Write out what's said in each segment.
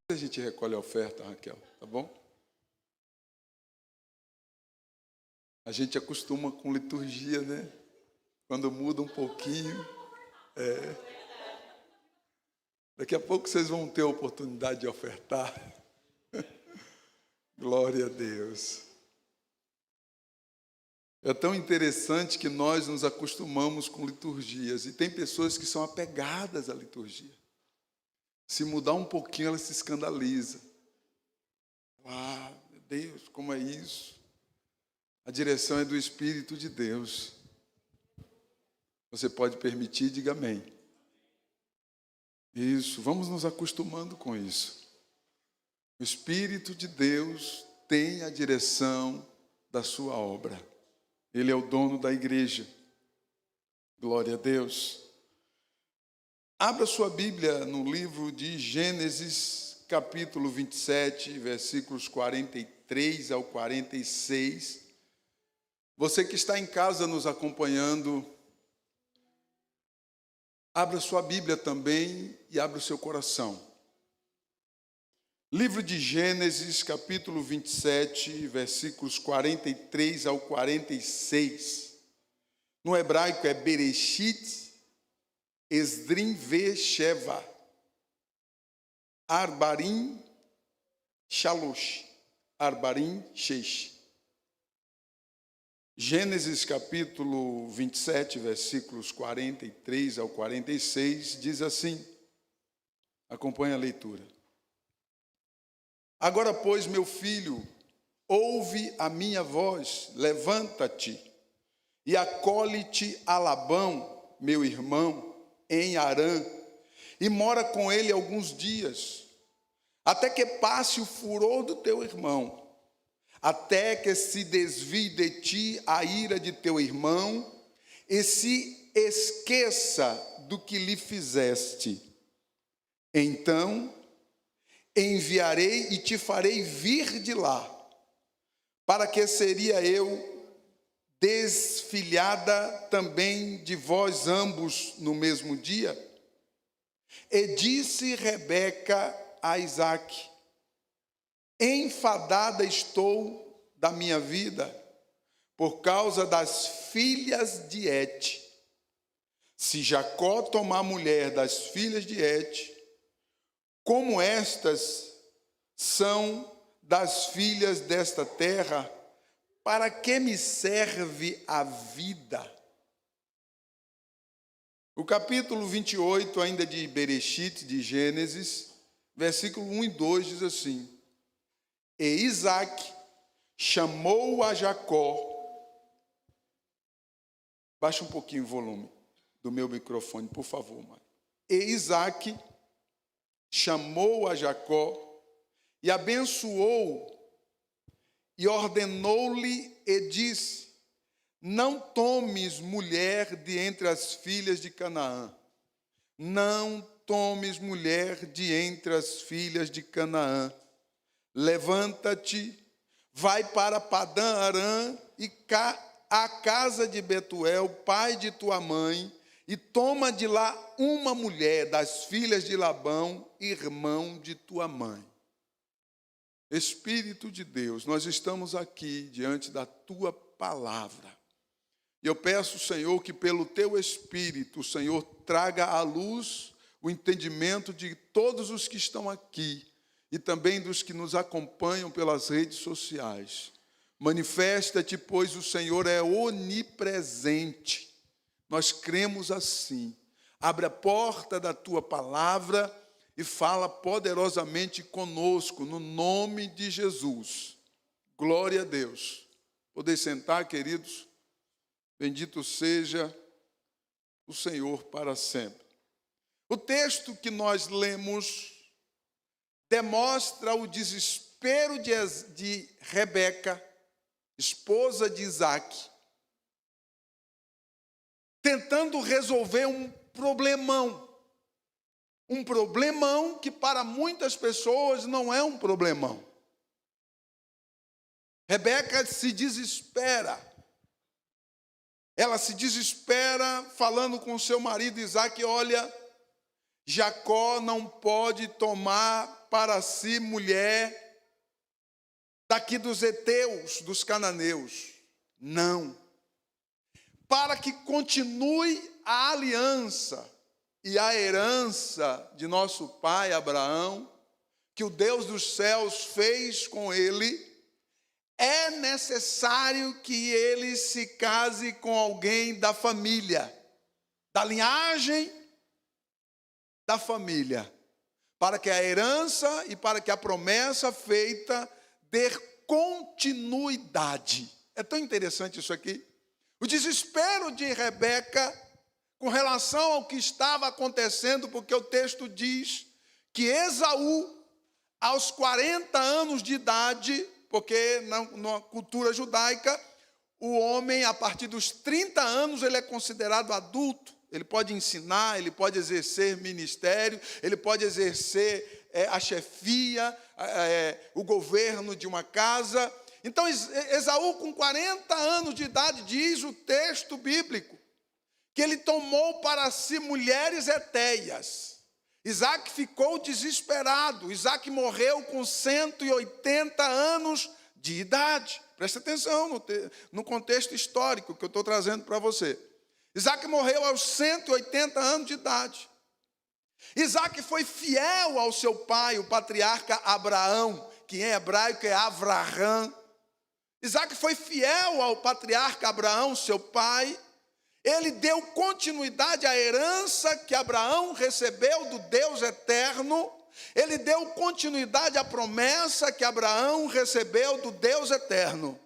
A gente recolhe a oferta, Raquel, tá bom? A gente acostuma com liturgia, né? Quando muda um pouquinho. Daqui a pouco vocês vão ter a oportunidade de ofertar. Glória a Deus. É tão interessante que nós nos acostumamos com liturgias. E tem pessoas que são apegadas à liturgia. Se mudar um pouquinho, ela se escandaliza. Ah, meu Deus, como é isso? A direção é do Espírito de Deus. Você pode permitir, diga amém. Isso, vamos nos acostumando com isso. O Espírito de Deus tem a direção da sua obra. Ele é o dono da igreja. Glória a Deus. Abra sua Bíblia no livro de Gênesis, capítulo 27, versículos 43 ao 46. Você que está em casa nos acompanhando, abra sua Bíblia também e abra o seu coração. Livro de Gênesis, capítulo 27, versículos 43 ao 46. No hebraico é Bereshit, Esdrim ve Sheva, Arbarim Shalosh, Arbarim Sheish. Gênesis capítulo 27, versículos 43 ao 46, diz assim, acompanhe a leitura. Agora, pois, meu filho, ouve a minha voz, levanta-te e acolhe-te a Labão, meu irmão, em Harã, e mora com ele alguns dias, até que passe o furor do teu irmão, até que se desvie de ti a ira de teu irmão, e se esqueça do que lhe fizeste. Então enviarei e te farei vir de lá, para que seria eu desfilhada também de vós ambos no mesmo dia? E disse Rebeca a Isaque, enfadada estou da minha vida, por causa das filhas de Et. Se Jacó tomar mulher das filhas de Et, como estas são das filhas desta terra, para que me serve a vida? O capítulo 28, ainda de Bereshit, de Gênesis, versículo 1 e 2 diz assim, e Isaque chamou a Jacó, baixa um pouquinho o volume do meu microfone, por favor, mãe. E Isaque chamou a Jacó e abençoou e ordenou-lhe e disse, não tomes mulher de entre as filhas de Canaã. Não tomes mulher de entre as filhas de Canaã. Levanta-te, vai para Padã Arã e à casa de Betuel, pai de tua mãe, e toma de lá uma mulher das filhas de Labão, irmão de tua mãe. Espírito de Deus, nós estamos aqui diante da tua palavra. E eu peço, Senhor, que pelo teu Espírito, o Senhor traga à luz o entendimento de todos os que estão aqui e também dos que nos acompanham pelas redes sociais. Manifesta-te, pois o Senhor é onipresente. Nós cremos assim. Abre a porta da tua palavra e fala poderosamente conosco, no nome de Jesus. Glória a Deus. Podem sentar, queridos. Bendito seja o Senhor para sempre. O texto que nós lemos demonstra o desespero de Rebeca, esposa de Isaque, tentando resolver um problemão que para muitas pessoas não é um problemão. Rebeca se desespera. Ela se desespera falando com seu marido Isaque, olha, Jacó não pode tomar para si mulher daqui dos heteus, dos cananeus. Não. Para que continue a aliança e a herança de nosso pai Abraão, que o Deus dos céus fez com ele, é necessário que ele se case com alguém da família, da linhagem da família, para que a herança e para que a promessa feita dê continuidade. É tão interessante isso aqui. O desespero de Rebeca com relação ao que estava acontecendo, porque o texto diz que Esaú, aos 40 anos de idade, porque na cultura judaica, o homem, a partir dos 30 anos, ele é considerado adulto. Ele pode ensinar, ele pode exercer ministério, ele pode exercer a chefia, o governo de uma casa. Então, Esaú, com 40 anos de idade, diz o texto bíblico, que ele tomou para si mulheres hetéias. Isaac ficou desesperado. Isaac morreu com 180 anos de idade. Presta atenção no contexto histórico que eu estou trazendo para você. Isaac morreu aos 180 anos de idade. Isaac foi fiel ao seu pai, o patriarca Abraão, que em hebraico é Avraham. Isaac foi fiel ao patriarca Abraão, seu pai. Ele deu continuidade à herança que Abraão recebeu do Deus eterno. Ele deu continuidade à promessa que Abraão recebeu do Deus eterno.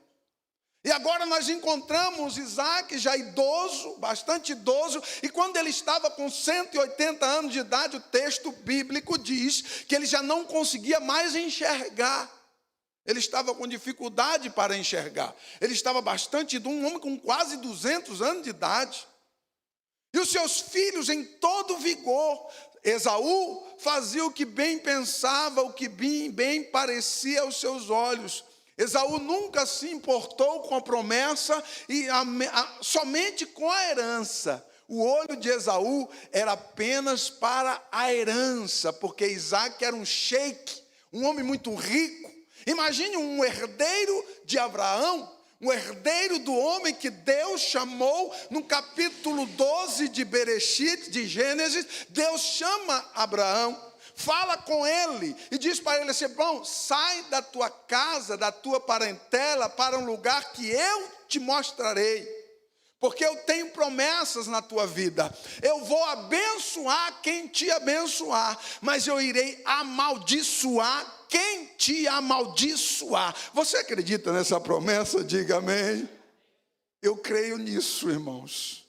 E agora nós encontramos Isaac já idoso, bastante idoso, e quando ele estava com 180 anos de idade, o texto bíblico diz que ele já não conseguia mais enxergar. Ele estava com dificuldade para enxergar. Ele estava um homem com quase 200 anos de idade. E os seus filhos em todo vigor. Esaú fazia o que bem pensava, o que bem parecia aos seus olhos. Esaú nunca se importou com a promessa e somente com a herança. O olho de Esaú era apenas para a herança, porque Isaac era um sheik, um homem muito rico. Imagine um herdeiro de Abraão, um herdeiro do homem que Deus chamou no capítulo 12 de Bereshit, de Gênesis. Deus chama Abraão, fala com ele e diz para ele assim: bom, sai da tua casa, da tua parentela, para um lugar que eu te mostrarei. Porque eu tenho promessas na tua vida. Eu vou abençoar quem te abençoar, mas eu irei amaldiçoar quem te amaldiçoar. Você acredita nessa promessa? Diga amém. Eu creio nisso, irmãos.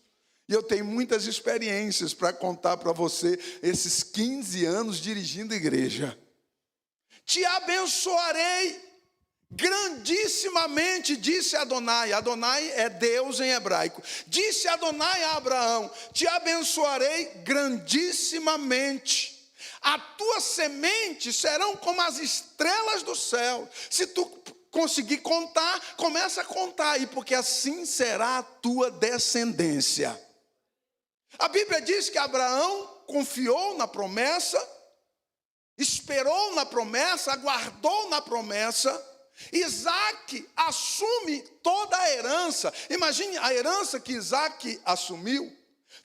E eu tenho muitas experiências para contar para você, esses 15 anos dirigindo igreja. Te abençoarei grandissimamente, disse Adonai. Adonai é Deus em hebraico. Disse Adonai a Abraão: te abençoarei grandissimamente. A tua semente serão como as estrelas do céu. Se tu conseguir contar, começa a contar aí, porque assim será a tua descendência. A Bíblia diz que Abraão confiou na promessa, esperou na promessa, aguardou na promessa. Isaac assume toda a herança. Imagine a herança que Isaac assumiu.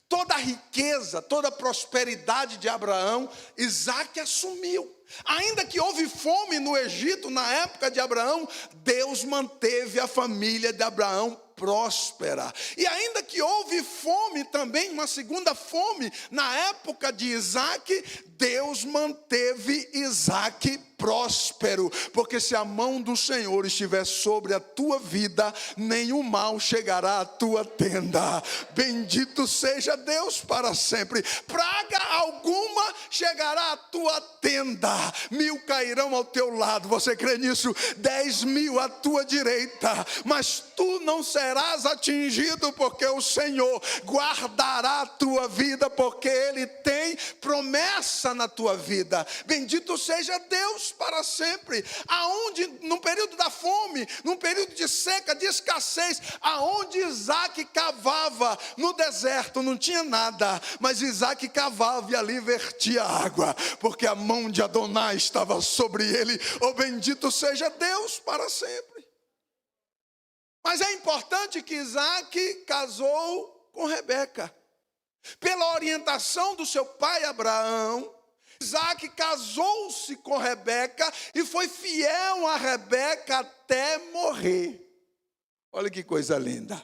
Toda a riqueza, toda a prosperidade de Abraão, Isaac assumiu. Ainda que houve fome no Egito na época de Abraão, Deus manteve a família de Abraão próspera. E ainda que houve fome também, uma segunda fome, na época de Isaac, Deus manteve Isaac próspero, porque se a mão do Senhor estiver sobre a tua vida, nenhum mal chegará à tua tenda. Bendito seja Deus para sempre. Praga alguma chegará à tua tenda. 1000 cairão ao teu lado, você crê nisso? 10.000 à tua direita, mas tu não serás atingido, porque o Senhor guardará a tua vida, porque Ele tem promessa na tua vida. Bendito seja Deus para sempre. Aonde, num período da fome, num período de seca, de escassez, aonde Isaac cavava no deserto, não tinha nada, mas Isaac cavava e ali vertia água, porque a mão de Adonai estava sobre ele. Oh, bendito seja Deus para sempre. Mas é importante que Isaac casou com Rebeca. Pela orientação do seu pai Abraão, Isaac casou-se com Rebeca e foi fiel a Rebeca até morrer. Olha que coisa linda.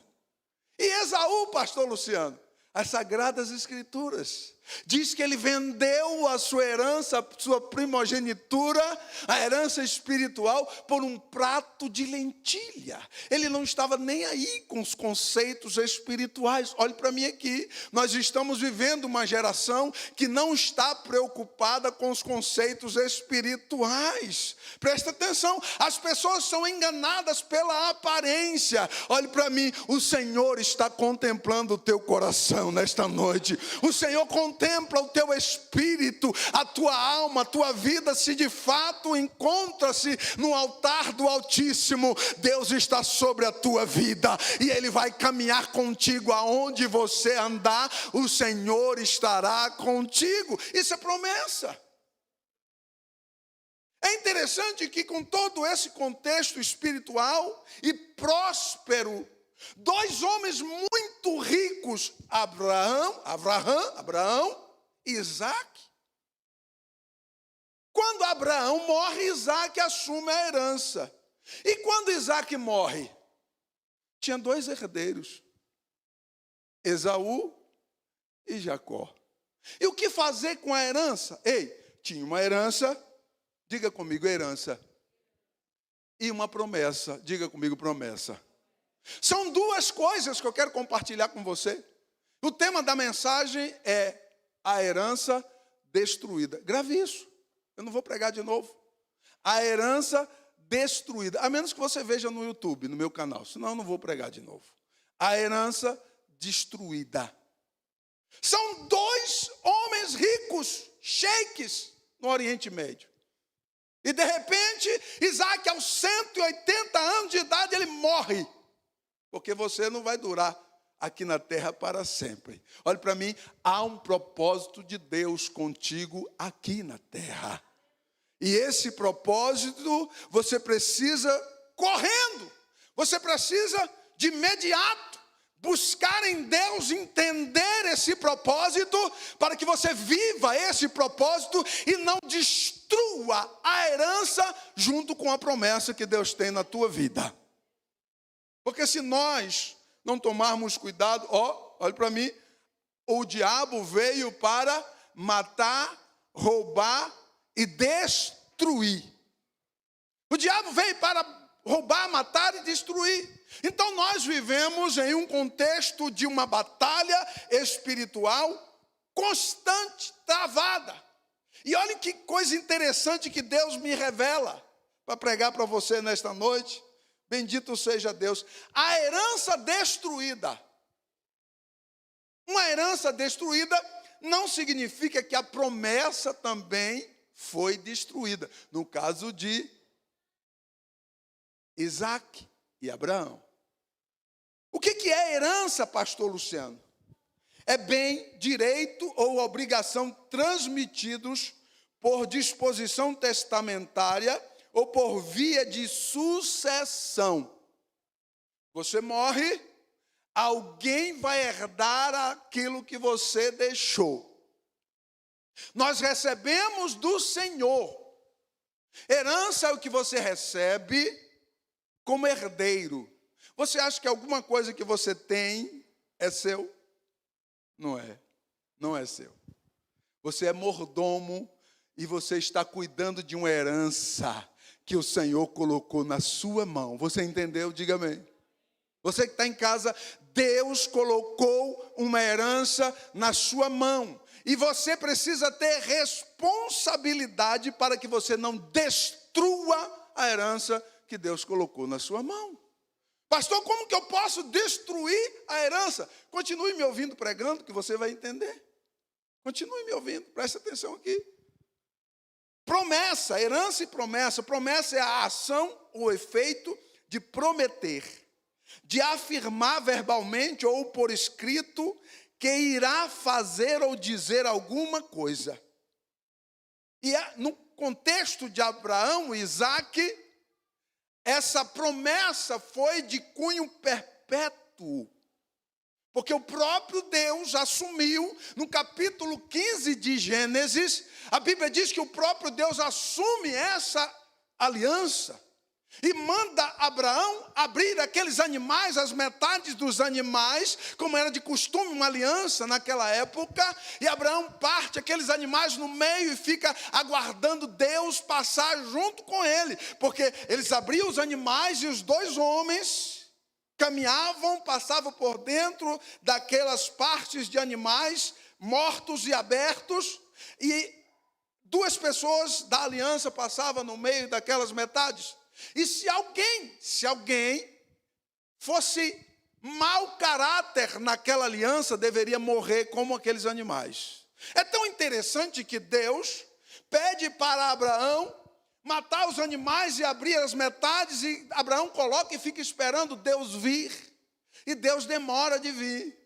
E Esaú, pastor Luciano, as Sagradas Escrituras diz que ele vendeu a sua herança, a sua primogenitura, a herança espiritual, por um prato de lentilha. Ele não estava nem aí com os conceitos espirituais. Olhe para mim aqui, nós estamos vivendo uma geração que não está preocupada com os conceitos espirituais. Presta atenção, as pessoas são enganadas pela aparência. Olhe para mim, o Senhor está contemplando o teu coração nesta noite. O Senhor contempla o teu espírito, a tua alma, a tua vida. Se de fato encontra-se no altar do Altíssimo, Deus está sobre a tua vida e Ele vai caminhar contigo. Aonde você andar, o Senhor estará contigo. Isso é promessa. É interessante que, com todo esse contexto espiritual e próspero, dois homens muito ricos, Abraão e Isaac. Quando Abraão morre, Isaac assume a herança. E quando Isaac morre, tinha dois herdeiros, Esaú e Jacó. E o que fazer com a herança? Ei, tinha uma herança, diga comigo, herança. E uma promessa, diga comigo, promessa. São duas coisas que eu quero compartilhar com você. O tema da mensagem é a herança destruída. Grave isso, eu não vou pregar de novo. A herança destruída, a menos que você veja no YouTube, no meu canal, senão eu não vou pregar de novo. A herança destruída. São dois homens ricos, sheiks, no Oriente Médio. E de repente, Isaac, aos 180 anos de idade, ele morre. Porque você não vai durar aqui na terra para sempre. Olhe para mim, há um propósito de Deus contigo aqui na terra. E esse propósito você precisa correndo. Você precisa de imediato buscar em Deus entender esse propósito, para que você viva esse propósito e não destrua a herança junto com a promessa que Deus tem na tua vida. Porque se nós não tomarmos cuidado, olha para mim, o diabo veio para matar, roubar e destruir. O diabo veio para roubar, matar e destruir. Então nós vivemos em um contexto de uma batalha espiritual constante, travada. E olha que coisa interessante que Deus me revela para pregar para você nesta noite. Bendito seja Deus. A herança destruída. Uma herança destruída não significa que a promessa também foi destruída. No caso de Isaac e Abraão. O que é herança, pastor Luciano? É bem, direito ou obrigação transmitidos por disposição testamentária ou por via de sucessão. Você morre, alguém vai herdar aquilo que você deixou. Nós recebemos do Senhor. Herança é o que você recebe como herdeiro. Você acha que alguma coisa que você tem é seu? Não é. Não é seu. Você é mordomo e você está cuidando de uma herança que o Senhor colocou na sua mão. Você entendeu? Diga amém. Você que está em casa, Deus colocou uma herança na sua mão. E você precisa ter responsabilidade para que você não destrua a herança que Deus colocou na sua mão. Pastor, como que eu posso destruir a herança? Continue me ouvindo pregando que você vai entender. Continue me ouvindo, preste atenção aqui. Promessa, herança e promessa. Promessa é a ação ou efeito de prometer, de afirmar verbalmente ou por escrito que irá fazer ou dizer alguma coisa. E no contexto de Abraão e Isaque, essa promessa foi de cunho perpétuo. Porque o próprio Deus assumiu, no capítulo 15 de Gênesis, a Bíblia diz que o próprio Deus assume essa aliança e manda Abraão abrir aqueles animais, as metades dos animais, como era de costume uma aliança naquela época, e Abraão parte aqueles animais no meio e fica aguardando Deus passar junto com ele, porque eles abriam os animais e os dois homens caminhavam, passavam por dentro daquelas partes de animais mortos e abertos, e duas pessoas da aliança passavam no meio daquelas metades. E se alguém fosse mau caráter naquela aliança, deveria morrer como aqueles animais. É tão interessante que Deus pede para Abraão matar os animais e abrir as metades, e Abraão coloca e fica esperando Deus vir, e Deus demora de vir.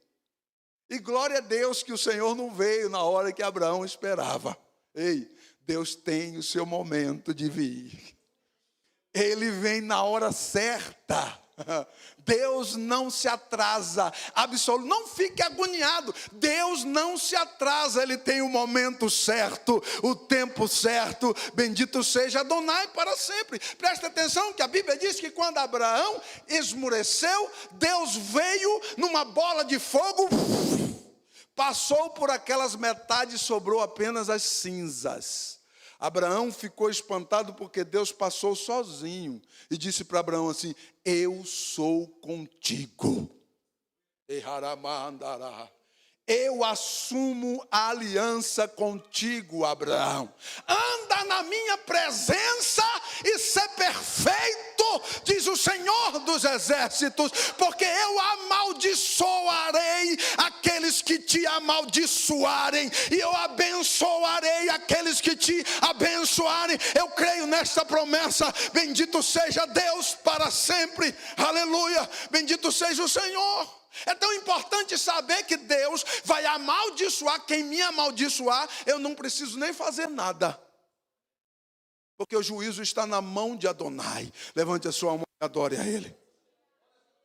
E glória a Deus que o Senhor não veio na hora que Abraão esperava. Ei, Deus tem o seu momento de vir. Ele vem na hora certa. Deus não se atrasa, absoluto. Não fique agoniado. Deus não se atrasa, Ele tem o momento certo, o tempo certo. Bendito seja Adonai para sempre. Presta atenção que a Bíblia diz que quando Abraão esmureceu, Deus veio numa bola de fogo, passou por aquelas metades, sobrou apenas as cinzas. Abraão ficou espantado porque Deus passou sozinho e disse para Abraão assim: eu sou contigo. Eu assumo a aliança contigo, Abraão. Anda na minha presença e ser perfeito, diz o Senhor dos Exércitos, porque eu amaldiçoarei aqueles que te amaldiçoarem, e eu abençoarei aqueles que te abençoarem. Eu creio nesta promessa. Bendito seja Deus para sempre. Aleluia. Bendito seja o Senhor. É tão importante saber que Deus vai amaldiçoar quem me amaldiçoar. Eu não preciso nem fazer nada, porque o juízo está na mão de Adonai. Levante a sua mão e adore a Ele.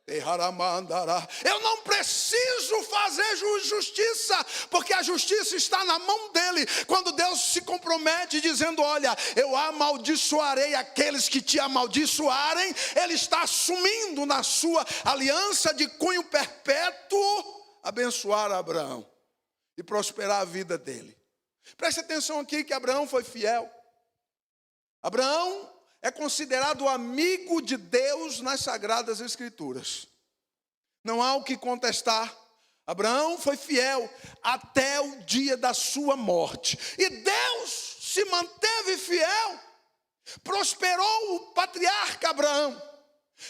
Eu não preciso fazer justiça, porque a justiça está na mão dele. Quando Deus se compromete dizendo: olha, eu amaldiçoarei aqueles que te amaldiçoarem, Ele está assumindo na sua aliança de cunho perpétuo abençoar Abraão e prosperar a vida dele. Preste atenção aqui que Abraão foi fiel. Abraão é considerado amigo de Deus nas Sagradas Escrituras. Não há o que contestar. Abraão foi fiel até o dia da sua morte. E Deus se manteve fiel. Prosperou o patriarca Abraão.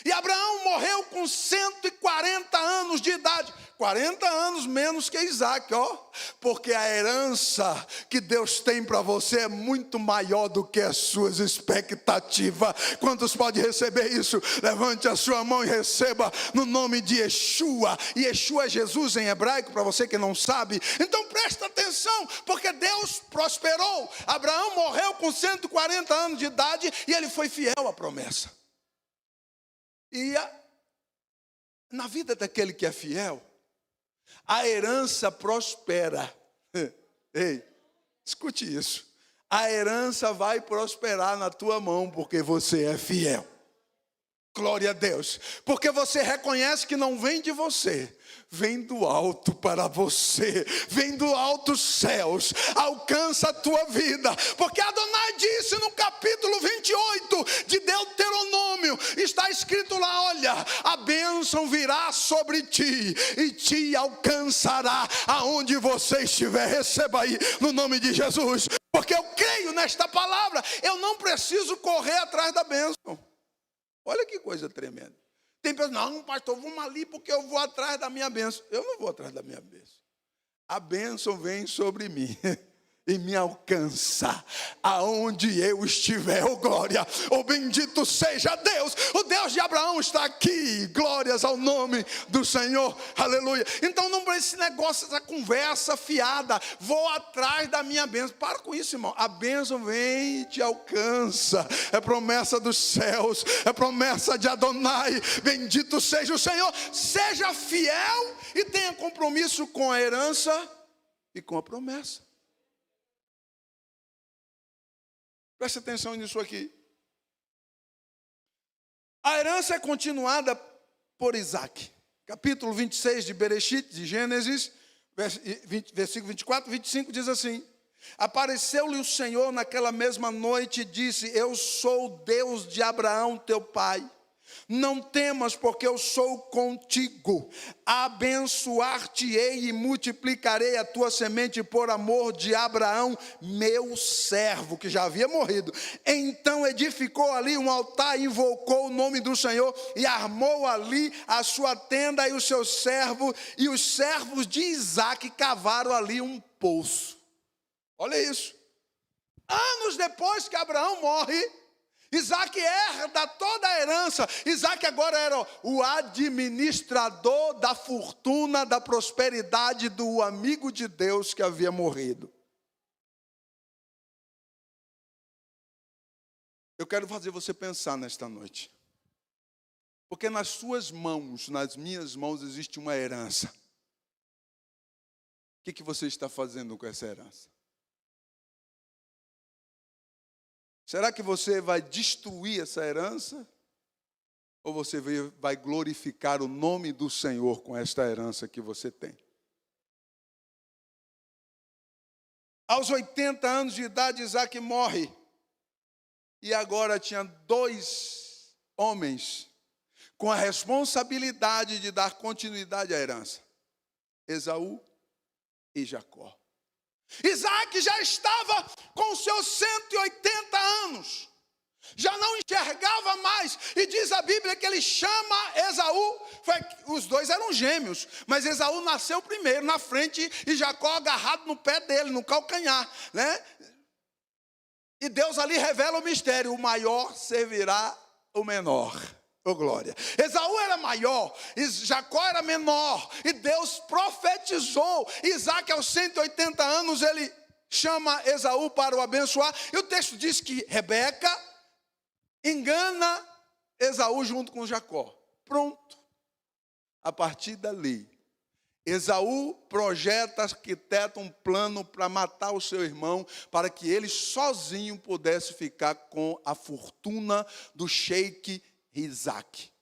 E Abraão morreu com 140 anos de idade. 40 anos menos que Isaac, ó. Porque a herança que Deus tem para você é muito maior do que as suas expectativas. Quantos podem receber isso? Levante a sua mão e receba no nome de Yeshua. E Yeshua é Jesus em hebraico, para você que não sabe. Então presta atenção, porque Deus prosperou. Abraão morreu com 140 anos de idade e ele foi fiel à promessa. E na vida daquele que é fiel, a herança prospera. Ei, escute isso. A herança vai prosperar na tua mão porque você é fiel. Glória a Deus. Porque você reconhece que não vem de você, vem do alto para você, vem do alto céus, alcança a tua vida. Porque Adonai disse no capítulo 28 de Deuteronômio, está escrito lá: olha, a bênção virá sobre ti e te alcançará aonde você estiver. Receba aí no nome de Jesus. Porque eu creio nesta palavra, eu não preciso correr atrás da bênção. Olha que coisa tremenda. Tem pessoas: não, pastor, vamos ali porque eu vou atrás da minha bênção. Eu não vou atrás da minha bênção. A bênção vem sobre mim. e me alcança aonde eu estiver. Oh glória, oh bendito seja Deus, o Deus de Abraão está aqui. Glórias ao nome do Senhor, aleluia. Então não para esse negócio, essa conversa fiada, vou atrás da minha bênção. Para com isso, irmão. A bênção vem e te alcança. É promessa dos céus, é promessa de Adonai. Bendito seja o Senhor. Seja fiel e tenha compromisso com a herança e com a promessa. Preste atenção nisso aqui. A herança é continuada por Isaac. Capítulo 26 de Bereshit, de Gênesis, versículo 24, 25, diz assim: apareceu-lhe o Senhor naquela mesma noite e disse: eu sou o Deus de Abraão, teu pai. Não temas, porque eu sou contigo. Abençoar-te-ei e multiplicarei a tua semente por amor de Abraão, meu servo, que já havia morrido. Então edificou ali um altar, invocou o nome do Senhor e armou ali a sua tenda e o seu servo. E os servos de Isaac cavaram ali um poço. Olha isso. Anos depois que Abraão morre, Isaac herda toda a herança. Isaac agora era o administrador da fortuna, da prosperidade do amigo de Deus que havia morrido. Eu quero fazer você pensar nesta noite. Porque nas suas mãos, nas minhas mãos, existe uma herança. O que você está fazendo com essa herança? Será que você vai destruir essa herança? Ou você vai glorificar o nome do Senhor com esta herança que você tem? Aos 80 anos de idade, Isaac morre. E agora tinha 2 homens com a responsabilidade de dar continuidade à herança: Esaú e Jacó. Isaac já estava com seus 180 anos, já não enxergava mais, e diz a Bíblia que ele chama Esaú, os dois eram gêmeos, mas Esaú nasceu primeiro na frente e Jacó agarrado no pé dele, no calcanhar, né? E Deus ali revela o mistério: o maior servirá o menor. Oh glória. Esaú era maior, Jacó era menor, e Deus profetizou. Isaac aos 180 anos, ele chama Esaú para o abençoar, e o texto diz que Rebeca engana Esaú junto com Jacó. Pronto. A partir dali, Esaú projeta, arquiteta um plano para matar o seu irmão, para que ele sozinho pudesse ficar com a fortuna do sheik Isaac.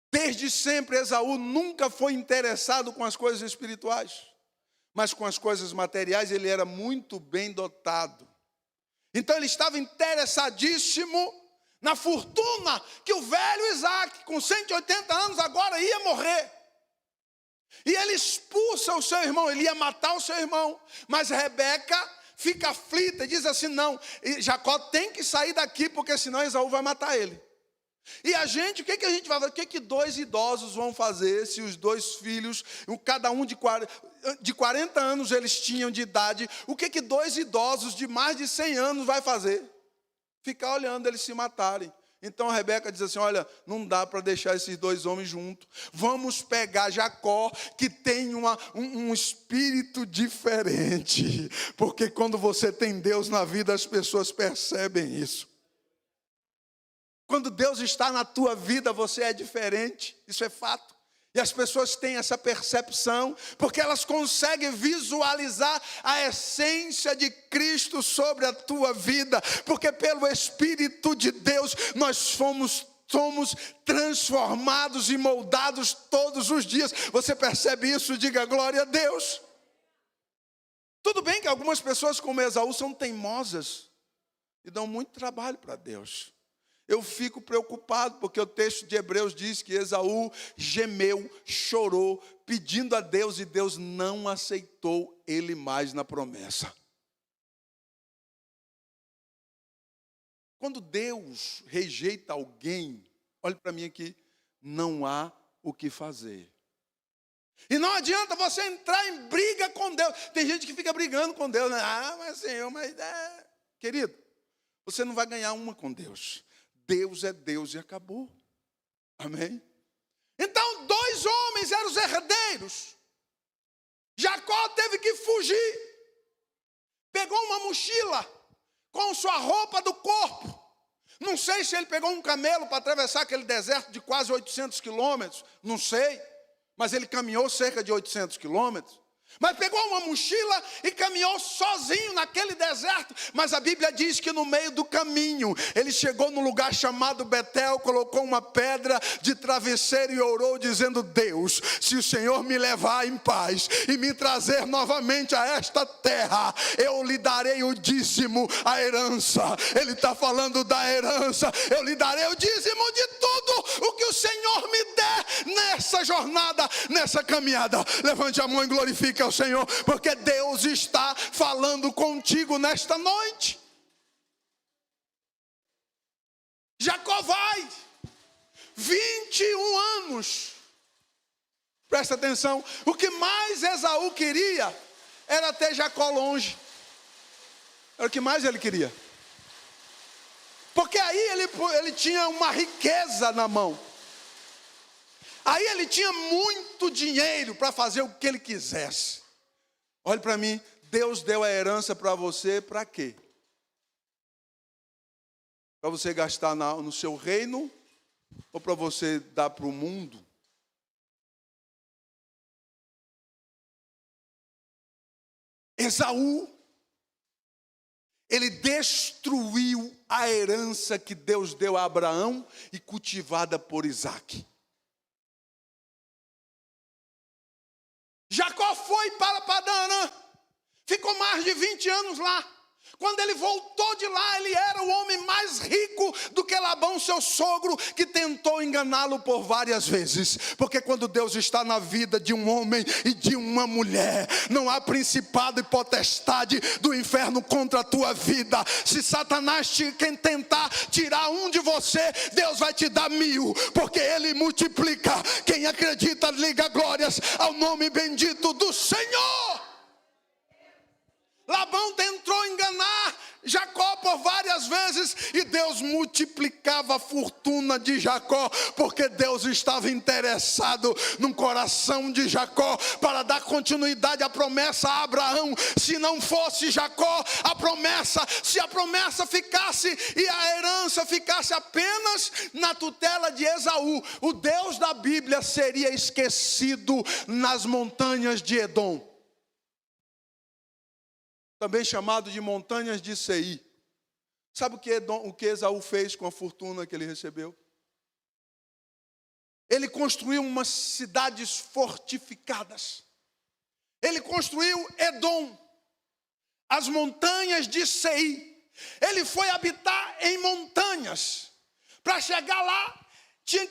Desde sempre, Esaú nunca foi interessado com as coisas espirituais, mas com as coisas materiais ele era muito bem dotado. Então ele estava interessadíssimo na fortuna que o velho Isaac, com 180 anos, agora ia morrer. E ele expulsa o seu irmão, ele ia matar o seu irmão, mas Rebeca fica aflita e diz assim: não, Jacó tem que sair daqui, porque senão Esaú vai matar ele. E a gente, o que a gente vai fazer? O que 2 idosos vão fazer se os 2 filhos, cada um de 40 anos eles tinham de idade, o que 2 idosos de mais de 100 anos vai fazer? Ficar olhando eles se matarem. Então a Rebeca diz assim: olha, não dá para deixar esses 2 homens juntos. Vamos pegar Jacó, que tem um espírito diferente. Porque quando você tem Deus na vida, as pessoas percebem isso. Quando Deus está na tua vida, você é diferente. Isso é fato. E as pessoas têm essa percepção, porque elas conseguem visualizar a essência de Cristo sobre a tua vida, porque pelo Espírito de Deus nós somos transformados e moldados todos os dias. Você percebe isso? Diga glória a Deus. Tudo bem que algumas pessoas como Esaú são teimosas e dão muito trabalho para Deus. Eu fico preocupado, porque o texto de Hebreus diz que Esaú gemeu, chorou, pedindo a Deus, e Deus não aceitou ele mais na promessa. Quando Deus rejeita alguém, olhe para mim aqui, não há o que fazer. E não adianta você entrar em briga com Deus. Tem gente que fica brigando com Deus, né? Mas Senhor, Querido, você não vai ganhar uma com Deus. Deus é Deus e acabou. Amém? Então, 2 homens eram os herdeiros. Jacó teve que fugir. Pegou uma mochila com sua roupa do corpo. Não sei se ele pegou um camelo para atravessar aquele deserto de quase 800 quilômetros. Não sei. Mas ele caminhou cerca de 800 quilômetros. Mas pegou uma mochila e caminhou sozinho naquele deserto. Mas a Bíblia diz que no meio do caminho, ele chegou num lugar chamado Betel, colocou uma pedra de travesseiro e orou dizendo: Deus, se o Senhor me levar em paz e me trazer novamente a esta terra, eu lhe darei o dízimo, a herança. Ele está falando da herança. Eu lhe darei o dízimo de tudo o que o Senhor me der nessa jornada, nessa caminhada. Levante a mão e glorifique ao Senhor, porque Deus está falando contigo nesta noite. Jacó vai 21 anos. Presta atenção, o que mais Esaú queria era ter Jacó longe. Era o que mais ele queria. Porque aí ele tinha uma riqueza na mão. Aí ele tinha muito dinheiro para fazer o que ele quisesse. Olhe para mim, Deus deu a herança para você para quê? Para você gastar no seu reino ou para você dar para o mundo? Esaú, ele destruiu a herança que Deus deu a Abraão e cultivada por Isaque. Jacó foi para Padã, ficou mais de 20 anos lá. Quando ele voltou de lá, ele era o homem mais rico do que Labão, seu sogro, que tentou enganá-lo por várias vezes. Porque quando Deus está na vida de um homem e de uma mulher, não há principado e potestade do inferno contra a tua vida. Se Satanás quem tentar tirar um de você, Deus vai te dar 1000, porque ele multiplica. Quem acredita, liga glórias ao nome bendito do Senhor. Labão tentou enganar Jacó por várias vezes e Deus multiplicava a fortuna de Jacó, porque Deus estava interessado no coração de Jacó para dar continuidade à promessa a Abraão. Se não fosse Jacó, se a promessa ficasse e a herança ficasse apenas na tutela de Esaú, o Deus da Bíblia seria esquecido nas montanhas de Edom, também chamado de montanhas de Seir. Sabe o que Esaú fez com a fortuna que ele recebeu? Ele construiu umas cidades fortificadas. Ele construiu Edom, as montanhas de Seir. Ele foi habitar em montanhas. Para chegar lá,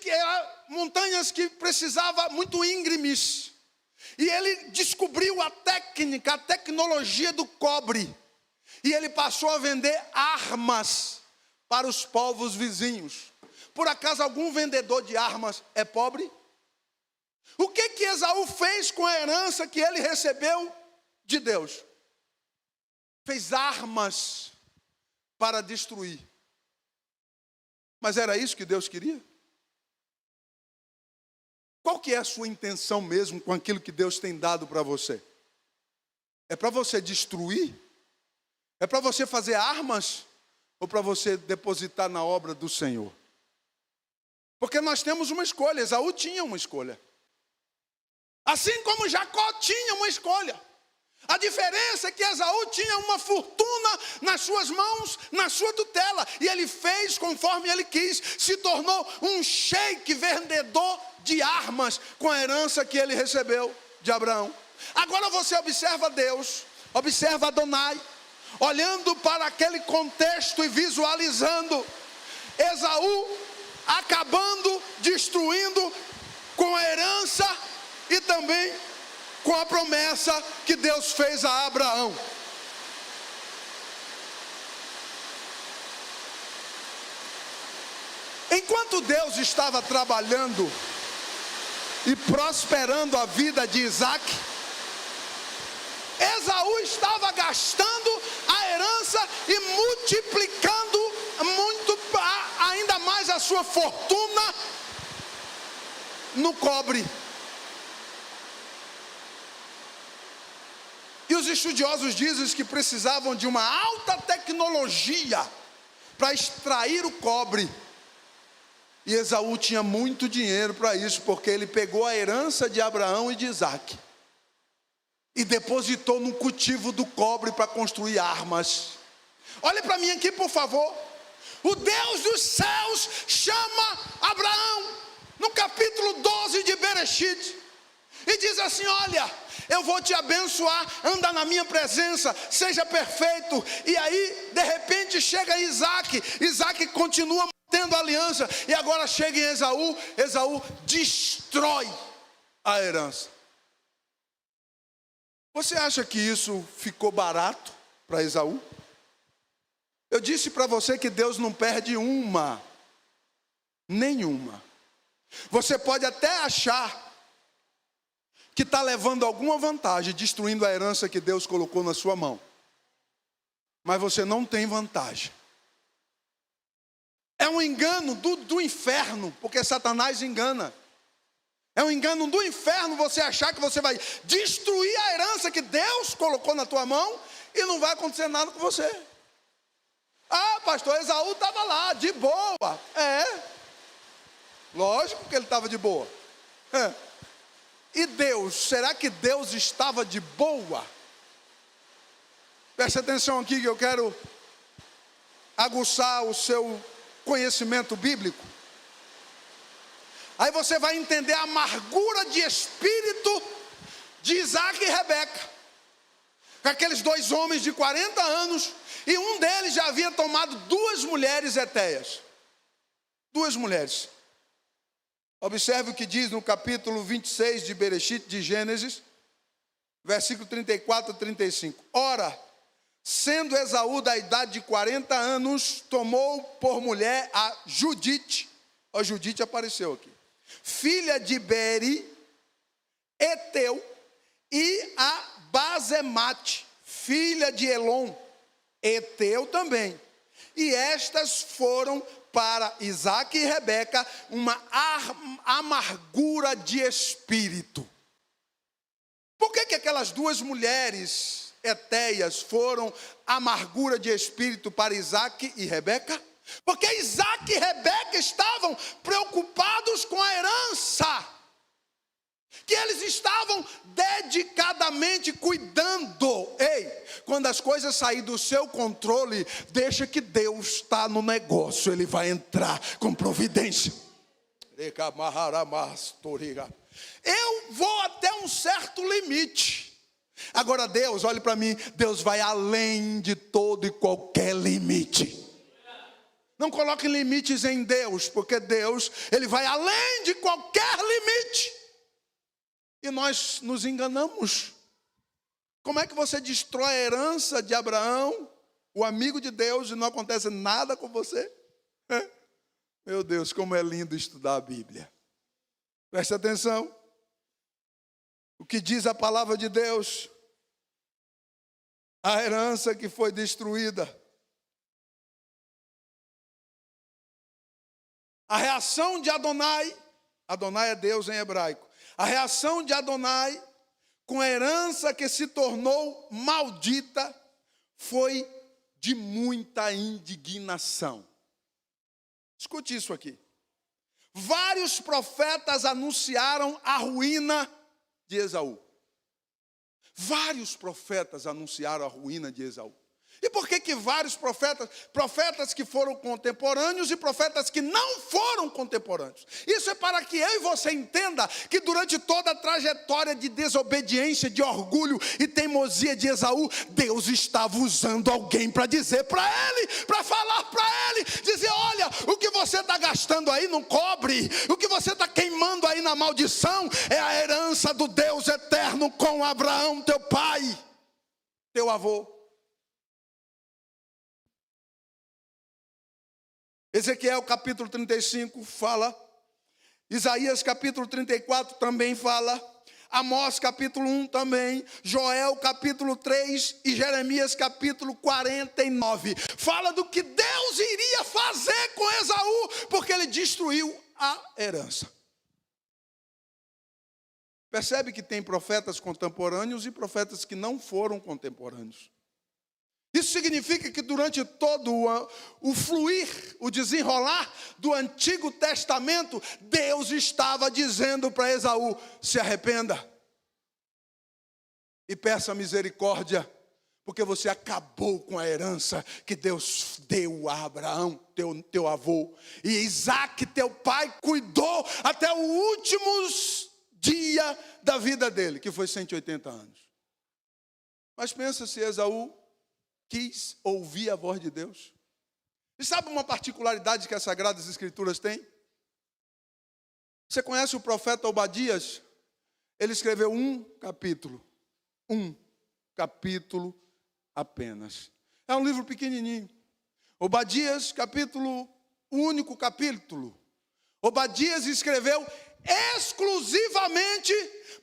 eram montanhas que precisavam muito íngremes. E ele descobriu a técnica, a tecnologia do cobre. E ele passou a vender armas para os povos vizinhos. Por acaso algum vendedor de armas é pobre? O que Esaú fez com a herança que ele recebeu de Deus? Fez armas para destruir. Mas era isso que Deus queria? Qual que é a sua intenção mesmo com aquilo que Deus tem dado para você? É para você destruir? É para você fazer armas? Ou para você depositar na obra do Senhor? Porque nós temos uma escolha. Esaú tinha uma escolha. Assim como Jacó tinha uma escolha. A diferença é que Esaú tinha uma fortuna nas suas mãos, na sua tutela. E ele fez conforme ele quis. Se tornou um sheik vendedor de armas com a herança que ele recebeu de Abraão. Agora você observa Deus, observa Adonai, olhando para aquele contexto e visualizando Esaú acabando, destruindo com a herança e também com a promessa que Deus fez a Abraão. Enquanto Deus estava trabalhando e prosperando a vida de Isaac, Esaú estava gastando a herança e multiplicando ainda mais a sua fortuna no cobre. E os estudiosos dizem que precisavam de uma alta tecnologia para extrair o cobre. E Esaú tinha muito dinheiro para isso, porque ele pegou a herança de Abraão e de Isaac e depositou no cultivo do cobre para construir armas. Olhe para mim aqui, por favor. O Deus dos céus chama Abraão no capítulo 12 de Bereshit e diz assim: olha, eu vou te abençoar, anda na minha presença, seja perfeito. E aí, de repente, chega Isaac continua mantendo a aliança, e agora chega em Esaú destrói a herança. Você acha que isso ficou barato para Esaú? Eu disse para você que Deus não perde nenhuma. Você pode até achar que está levando alguma vantagem, destruindo a herança que Deus colocou na sua mão, mas você não tem vantagem. É um engano do inferno, porque Satanás engana. É um engano do inferno você achar que você vai destruir a herança que Deus colocou na tua mão e não vai acontecer nada com você. Ah, pastor, Esaú estava lá, de boa. Lógico que ele estava de boa. E Deus, será que Deus estava de boa? Preste atenção aqui que eu quero aguçar o seu conhecimento bíblico. Aí você vai entender a amargura de espírito de Isaac e Rebeca. Aqueles dois homens de 40 anos, e um deles já havia tomado 2 mulheres hetéias. 2 mulheres. Observe o que diz no capítulo 26 de Bereshit, de Gênesis, versículo 34 a 35. Ora, sendo Esaú da idade de 40 anos, tomou por mulher a Judite. A Judite apareceu aqui. Filha de Beri, Eteu, e a Basemate, filha de Elon, Eteu também. E estas foram para Isaac e Rebeca uma amargura de espírito. Por que aquelas 2 mulheres hetéias foram amargura de espírito para Isaac e Rebeca? Porque Isaac e Rebeca estavam preocupados com a herança, que eles estavam dedicadamente cuidando. Ei, quando as coisas saírem do seu controle, deixa que Deus está no negócio, Ele vai entrar com providência. Eu vou até um certo limite. Agora Deus, olhe para mim, Deus vai além de todo e qualquer limite. Não coloque limites em Deus, porque Deus, Ele vai além de qualquer limite. E nós nos enganamos. Como é que você destrói a herança de Abraão, o amigo de Deus, e não acontece nada com você? Meu Deus, como é lindo estudar a Bíblia. Preste atenção. O que diz a palavra de Deus? A herança que foi destruída. A reação de Adonai é Deus em hebraico. A reação de Adonai com a herança que se tornou maldita foi de muita indignação. Escute isso aqui. Vários profetas anunciaram a ruína de Esaú. Vários profetas anunciaram a ruína de Esaú. E por que vários profetas que foram contemporâneos e profetas que não foram contemporâneos? Isso é para que eu e você entenda que durante toda a trajetória de desobediência, de orgulho e teimosia de Esaú, Deus estava usando alguém para dizer para ele, para falar para ele, dizer: olha, o que você está gastando aí no cobre, o que você está queimando aí na maldição, é a herança do Deus eterno com Abraão, teu pai, teu avô. Ezequiel capítulo 35 fala Isaías capítulo 34 também fala. Amós capítulo 1 também, Joel capítulo 3 e Jeremias capítulo 49. Fala do que Deus iria fazer com Esaú, porque ele destruiu a herança. Percebe que tem profetas contemporâneos e profetas que não foram contemporâneos. Isso significa que durante todo o fluir, o desenrolar do Antigo Testamento, Deus estava dizendo para Esaú: se arrependa e peça misericórdia, porque você acabou com a herança que Deus deu a Abraão, teu avô, e Isaac, teu pai, cuidou até o último dia da vida dele, que foi 180 anos. Mas pensa se Esaú quis ouvir a voz de Deus. E sabe uma particularidade que as Sagradas Escrituras têm? Você conhece o profeta Obadias? Ele escreveu um capítulo apenas. É um livro pequenininho. Obadias, único capítulo. Obadias escreveu exclusivamente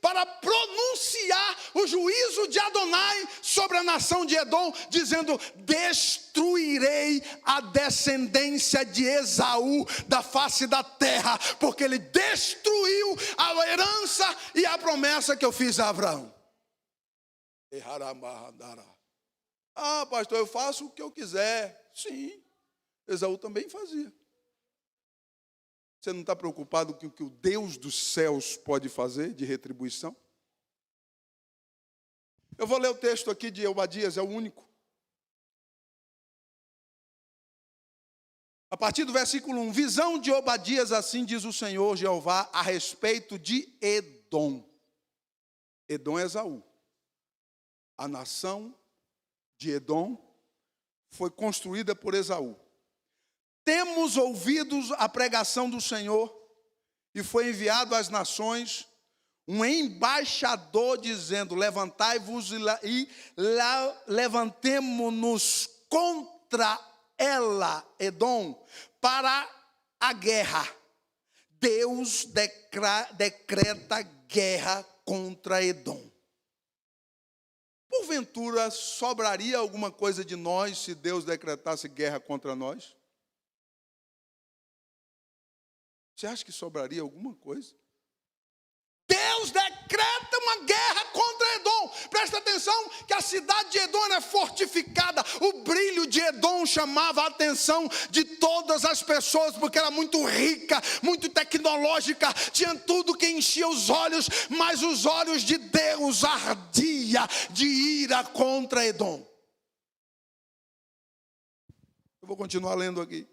para pronunciar o juízo de Adonai sobre a nação de Edom, dizendo: destruirei a descendência de Esaú da face da terra, porque ele destruiu a herança e a promessa que eu fiz a Abraão. Ah, pastor, eu faço o que eu quiser. Sim, Esaú também fazia. Você não está preocupado com o que o Deus dos céus pode fazer de retribuição? Eu vou ler o texto aqui de Obadias, é o único. A partir do versículo 1. Visão de Obadias, assim diz o Senhor Jeová a respeito de Edom. Edom é Esaú. A nação de Edom foi construída por Esaú. Temos ouvido a pregação do Senhor, e foi enviado às nações um embaixador dizendo: levantai-vos e levantemo-nos contra ela, Edom, para a guerra. Deus decreta guerra contra Edom. Porventura sobraria alguma coisa de nós se Deus decretasse guerra contra nós? Você acha que sobraria alguma coisa? Deus decreta uma guerra contra Edom. Presta atenção que a cidade de Edom era fortificada. O brilho de Edom chamava a atenção de todas as pessoas, porque era muito rica, muito tecnológica, tinha tudo que enchia os olhos, mas os olhos de Deus ardia de ira contra Edom. Eu vou continuar lendo aqui.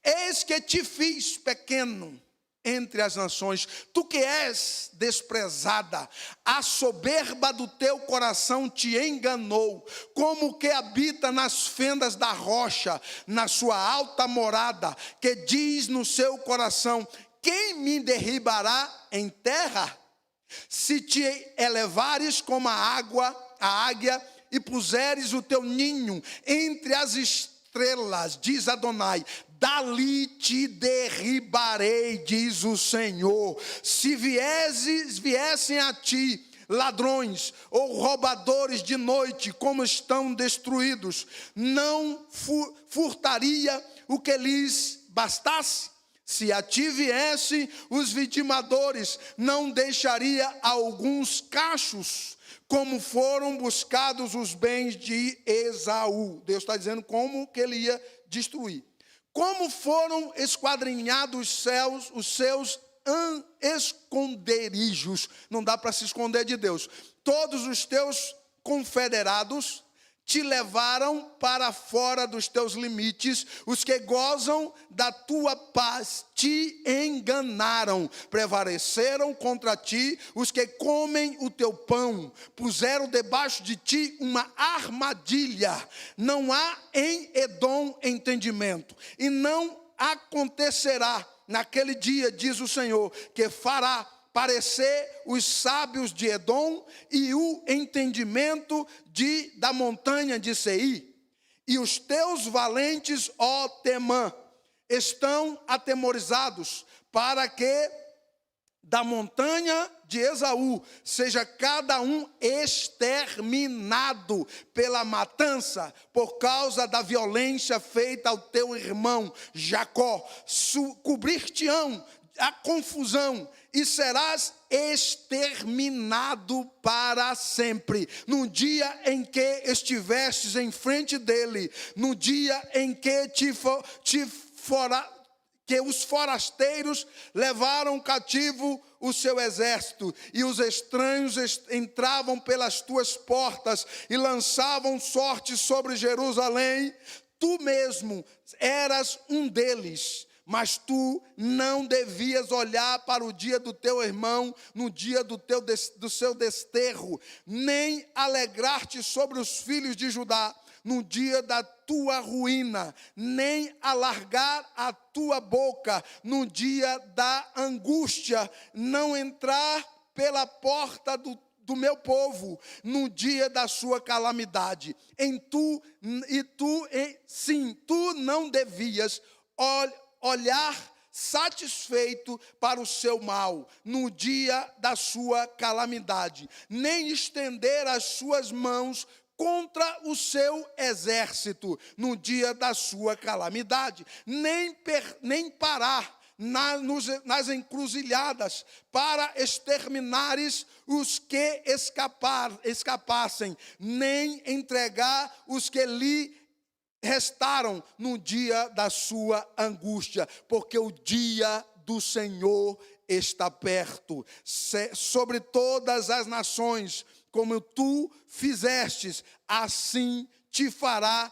Eis que te fiz pequeno entre as nações, tu que és desprezada, a soberba do teu coração te enganou, como que habita nas fendas da rocha, na sua alta morada, que diz no seu coração: quem me derribará em terra? Se te elevares como a águia, e puseres o teu ninho entre as estrelas, diz Adonai, dali te derribarei, diz o Senhor. Se viessem a ti ladrões ou roubadores de noite, como estão destruídos, não furtaria o que lhes bastasse? Se a ti viessem os vitimadores, não deixaria alguns cachos, como foram buscados os bens de Esaú. Deus está dizendo como que ele ia destruir. Como foram esquadrinhados os seus esconderijos. Não dá para se esconder de Deus. Todos os teus confederados te levaram para fora dos teus limites. Os que gozam da tua paz te enganaram. Prevaleceram contra ti os que comem o teu pão. Puseram debaixo de ti uma armadilha. Não há em Edom entendimento. E não acontecerá naquele dia, diz o Senhor, que fará parecer os sábios de Edom e o entendimento da montanha de Seir. E os teus valentes, ó Temã, estão atemorizados para que da montanha de Esaú seja cada um exterminado pela matança, por causa da violência feita ao teu irmão Jacó. Cobrir-te-ão a confusão, e serás exterminado para sempre. No dia em que estivestes em frente dele, no dia em que que os forasteiros levaram cativo o seu exército, e os estranhos entravam pelas tuas portas e lançavam sorte sobre Jerusalém, tu mesmo eras um deles. Mas tu não devias olhar para o dia do teu irmão, no dia do seu desterro, nem alegrar-te sobre os filhos de Judá, no dia da tua ruína, nem alargar a tua boca, no dia da angústia, não entrar pela porta do meu povo, no dia da sua calamidade. Tu não devias olhar satisfeito para o seu mal, no dia da sua calamidade, nem estender as suas mãos contra o seu exército, no dia da sua calamidade, nem parar nas encruzilhadas, para exterminares os que escapassem, nem entregar os que lhe restaram no dia da sua angústia, porque o dia do Senhor está perto. Sobre todas as nações, como tu fizestes, assim se fará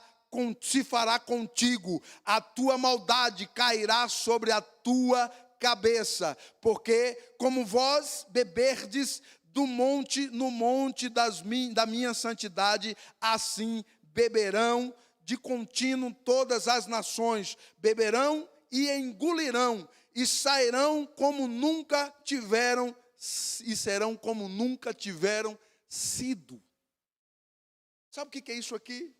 contigo. A tua maldade cairá sobre a tua cabeça, porque como vós beberdes no monte da minha santidade, assim beberão de contínuo todas as nações, beberão e engolirão, e sairão como nunca tiveram, e serão como nunca tiveram sido. Sabe o que é isso aqui?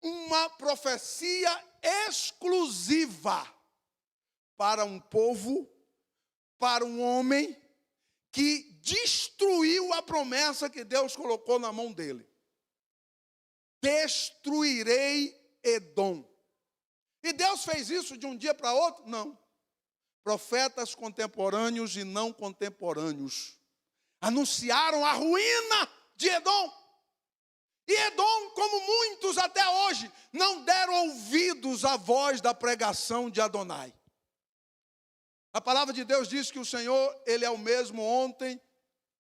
Uma profecia exclusiva para um povo, para um homem que destruiu a promessa que Deus colocou na mão dele. Destruirei Edom. E Deus fez isso de um dia para outro? Não. Profetas contemporâneos e não contemporâneos anunciaram a ruína de Edom. E Edom, como muitos até hoje, não deram ouvidos à voz da pregação de Adonai. A palavra de Deus diz que o Senhor, Ele é o mesmo ontem,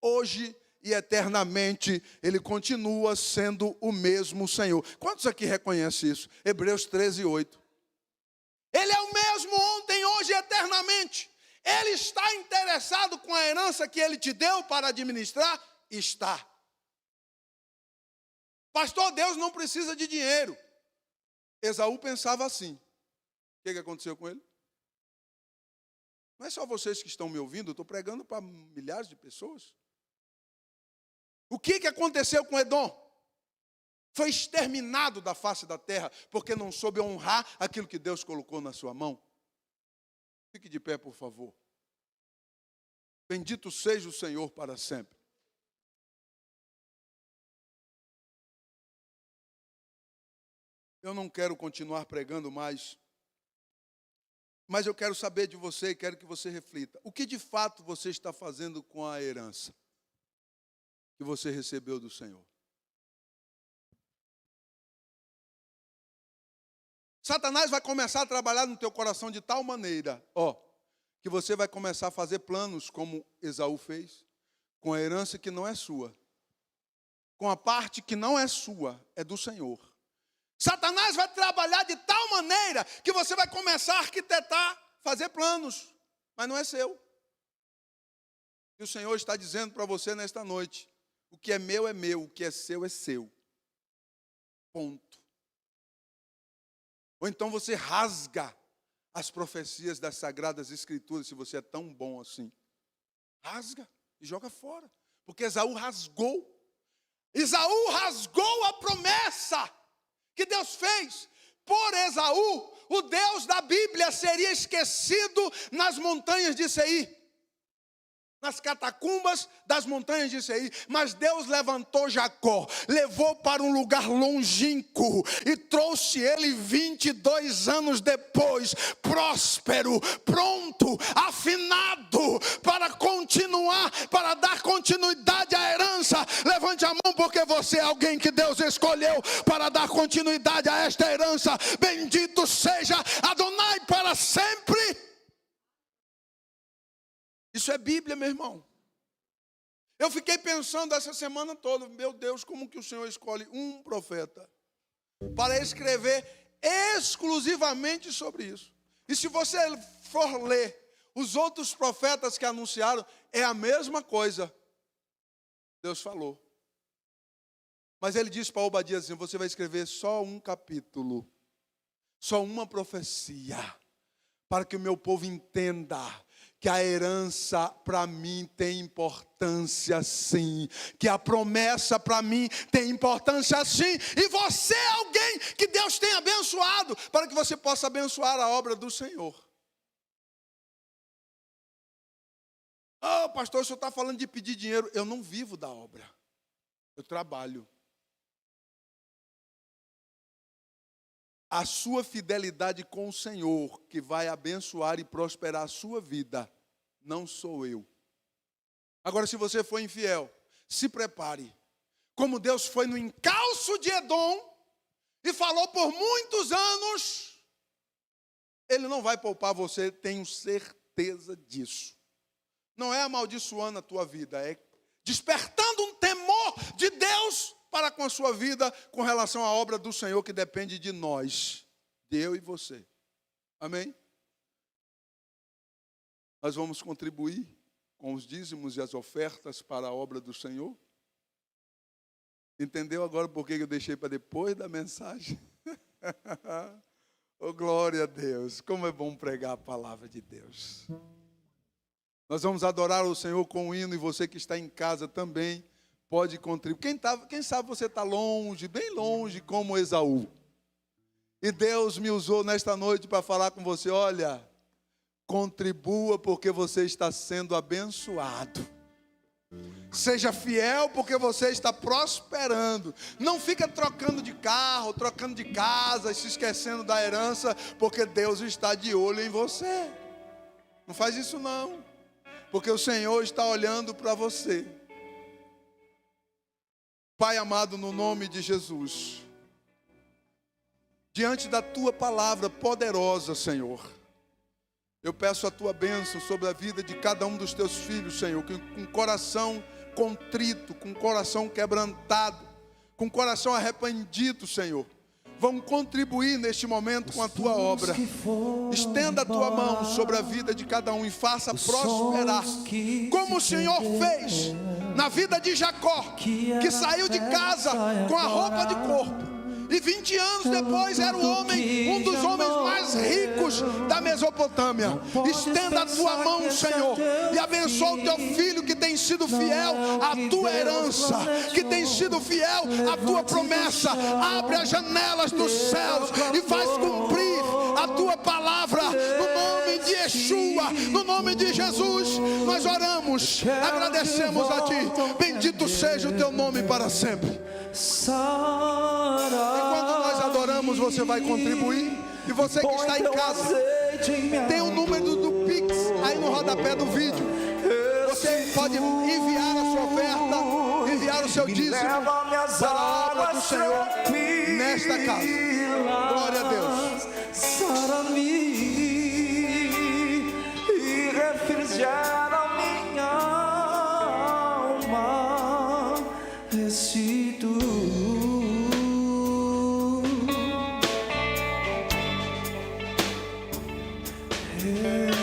hoje e eternamente. Ele continua sendo o mesmo Senhor. Quantos aqui reconhecem isso? Hebreus 13:8. Ele é o mesmo ontem, hoje e eternamente. Ele está interessado com a herança que Ele te deu para administrar? Está. Pastor, Deus não precisa de dinheiro. Esaú pensava assim. O que aconteceu com ele? Não é só vocês que estão me ouvindo, eu estou pregando para milhares de pessoas. O que aconteceu com Edom? Foi exterminado da face da terra, porque não soube honrar aquilo que Deus colocou na sua mão. Fique de pé, por favor. Bendito seja o Senhor para sempre. Eu não quero continuar pregando mais, mas eu quero saber de você e quero que você reflita. O que de fato você está fazendo com a herança que você recebeu do Senhor? Satanás vai começar a trabalhar no teu coração de tal maneira, que você vai começar a fazer planos como Esaú fez, com a herança que não é sua, com a parte que não é sua, é do Senhor. Satanás vai trabalhar de tal maneira que você vai começar a arquitetar, fazer planos, mas não é seu. E o Senhor está dizendo para você nesta noite: o que é meu, o que é seu. Ponto. Ou então você rasga as profecias das Sagradas Escrituras, se você é tão bom assim. Rasga e joga fora. Porque Esaú rasgou. Esaú rasgou a promessa que Deus fez. Por Esaú, o Deus da Bíblia seria esquecido nas montanhas de Seir, nas catacumbas das montanhas de Seir. Mas Deus levantou Jacó, levou para um lugar longínquo e trouxe ele 22 anos depois, próspero, pronto, afinado para continuar, para dar continuidade à herança. Levante a mão, porque você é alguém que Deus escolheu para dar continuidade a esta herança. Bendito seja Adonai para sempre. Isso é Bíblia, meu irmão. Eu fiquei pensando essa semana toda, meu Deus, como que o Senhor escolhe um profeta para escrever exclusivamente sobre isso? E se você for ler os outros profetas que anunciaram, é a mesma coisa. Deus falou. Mas ele disse para Obadias assim: você vai escrever só um capítulo, só uma profecia, para que o meu povo entenda que a herança para mim tem importância sim, que a promessa para mim tem importância sim, e você é alguém que Deus tem abençoado, para que você possa abençoar a obra do Senhor. Pastor, o senhor está falando de pedir dinheiro. Eu não vivo da obra, eu trabalho. A sua fidelidade com o Senhor, que vai abençoar e prosperar a sua vida, não sou eu. Agora, se você for infiel, se prepare. Como Deus foi no encalço de Edom e falou por muitos anos, Ele não vai poupar você, tenho certeza disso. Não é amaldiçoando a tua vida, é despertando um temor de Deus para com a sua vida, com relação à obra do Senhor, que depende de nós, de eu e você. Amém? Nós vamos contribuir com os dízimos e as ofertas para a obra do Senhor. Entendeu agora por que eu deixei para depois da mensagem? Oh, glória a Deus, como é bom pregar a palavra de Deus. Nós vamos adorar o Senhor com o hino, e você que está em casa também pode contribuir. Quem sabe você está longe, bem longe, como Esaú. E Deus me usou nesta noite para falar com você: olha, contribua porque você está sendo abençoado. Seja fiel porque você está prosperando. Não fica trocando de carro, trocando de casa, se esquecendo da herança, porque Deus está de olho em você. Não faz isso não, porque o Senhor está olhando para você. Pai amado, no nome de Jesus, diante da tua palavra poderosa, Senhor, eu peço a tua bênção sobre a vida de cada um dos teus filhos, Senhor, que com coração contrito, com coração quebrantado, com coração arrependido, Senhor, vão contribuir neste momento com a tua obra. Estenda a tua mão sobre a vida de cada um e faça prosperar, como o Senhor fez na vida de Jacó, que saiu de casa com a roupa de corpo, e 20 anos depois era o homem, um dos homens mais ricos da Mesopotâmia. Estenda a tua mão, Senhor, e abençoa o teu filho que tem sido fiel à tua herança, que tem sido fiel à tua promessa. Abre as janelas dos céus e faz cumprir a tua palavra, no nome de Yeshua, no nome de Jesus. Nós oramos, agradecemos a ti. Bendito seja o teu nome para sempre. Enquanto nós adoramos, você vai contribuir. E você que está em casa, tem o número do Pix aí no rodapé do vídeo. Você pode enviar a sua oferta, enviar o seu dízimo para a obra do Senhor nesta casa. Glória a Deus. Sara-me e refrigera minha alma, restitui. Yeah.